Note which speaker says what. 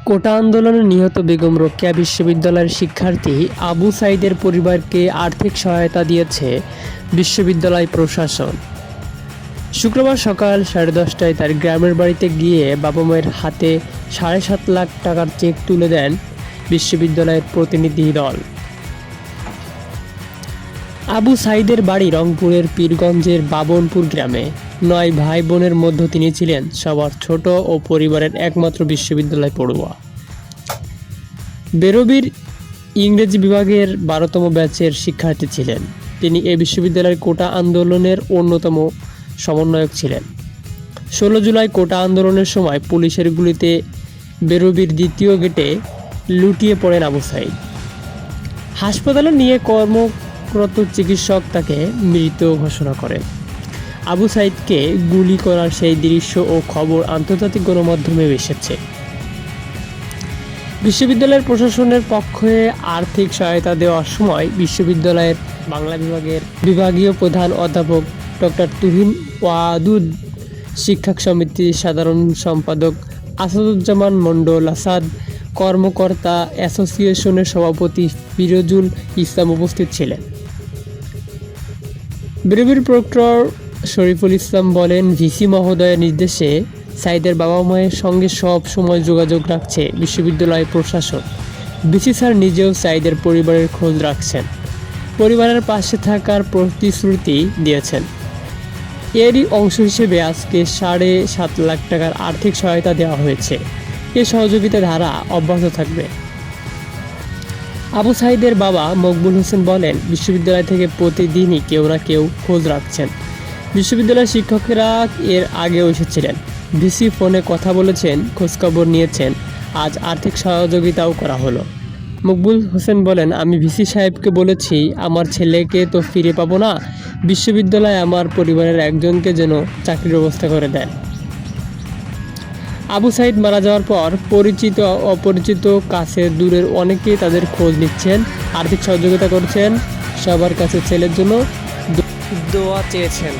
Speaker 1: কোটা আন্দোলনে নিহত বেগম রোকেয়া বিশ্ববিদ্যালয়ের শিক্ষার্থী আবু সাঈদের পরিবারকে আর্থিক সহায়তা দিয়েছে বিশ্ববিদ্যালয় প্রশাসন। শুক্রবার সকাল 10:30টায় তার গ্রামের বাড়িতে গিয়ে বাবা মায়ের হাতে 7.5 লাখ টাকার চেক তুলে দেন বিশ্ববিদ্যালয়ের প্রতিনিধি দল। আবু সাঈদের বাড়ি রংপুরের পীরগঞ্জের বাবনপুর গ্রামে। 9 ভাই বোনের মধ্যে তিনি ছিলেন সবার ছোট ও পরিবারের একমাত্র বিশ্ববিদ্যালয় পড়ুয়া। বেরোবির ইংরেজি বিভাগের 12তম ব্যাচের শিক্ষার্থী ছিলেন তিনি। এই বিশ্ববিদ্যালয়ের কোটা আন্দোলনের অন্যতম সমন্বয়ক ছিলেন। 16 জুলাই কোটা আন্দোলনের সময় পুলিশের গুলিতে বেরোবির দ্বিতীয় গেটে লুটিয়ে পড়েন আবু সাঈদ। হাসপাতালে নিয়ে কর্মরত চিকিৎসক তাকে মৃত ঘোষণা করেন। আবু সাঈদকে গুলি করার সেই দৃশ্য ও খবর আন্তর্জাতিক গণমাধ্যমে এসেছে। বিশ্ববিদ্যালয়ের প্রশাসনের পক্ষে আর্থিক সহায়তা দেওয়ার সময় বিশ্ববিদ্যালয়ের বাংলা বিভাগের বিভাগীয় প্রধান অধ্যাপক ডক্টর তুহিন ওয়াদুদ, শিক্ষক সমিতির সাধারণ সম্পাদক আসাদুজ্জামান মণ্ডল আসাদ, কর্মকর্তা অ্যাসোসিয়েশনের সভাপতি ফিরোজুল ইসলাম উপস্থিত ছিলেন। বেরোবির প্রক্টর শরীফুল ইসলাম বলেন, ভিসি মহোদয়ের নির্দেশে সাঈদের বাবা মায়ের সঙ্গে সব সময় যোগাযোগ রাখছে বিশ্ববিদ্যালয় প্রশাসন। ভিসি স্যার নিজেও সাঈদের পরিবারের খোঁজ রাখছেন, পরিবারের পাশে থাকার প্রতিশ্রুতি দিয়েছেন। এরই অংশ হিসেবে আজকে 7.5 লাখ টাকার আর্থিক সহায়তা দেওয়া হয়েছে। এ সহযোগিতার ধারা অব্যাহত থাকবে। আবু সাঈদের বাবা মকবুল হোসেন বলেন, বিশ্ববিদ্যালয় থেকে প্রতিদিনই কেউ না কেউ খোঁজ রাখছেন। বিশ্ববিদ্যালয়ের শিক্ষকেরা এর আগেও এসেছিলেন, ভিসি ফোনে কথা বলেছেন, খোঁজখবর নিয়েছেন। আজ আর্থিক সহযোগিতাও করা হলো। মকবুল হোসেন বলেন, আমি ভিসি সাহেবকে বলেছি আমার ছেলেকে তো ফিরে পাবো না, বিশ্ববিদ্যালয়ে আমার পরিবারের একজনকে যেন চাকরির ব্যবস্থা করে দেন। আবু সাঈদ মারা যাওয়ার পর পরিচিত অপরিচিত কাছে দূরের অনেকেই তাদের খোঁজ নিচ্ছেন, আর্থিক সহযোগিতা করছেন, সবার কাছে ছেলের জন্য দোয়া চেয়েছেন।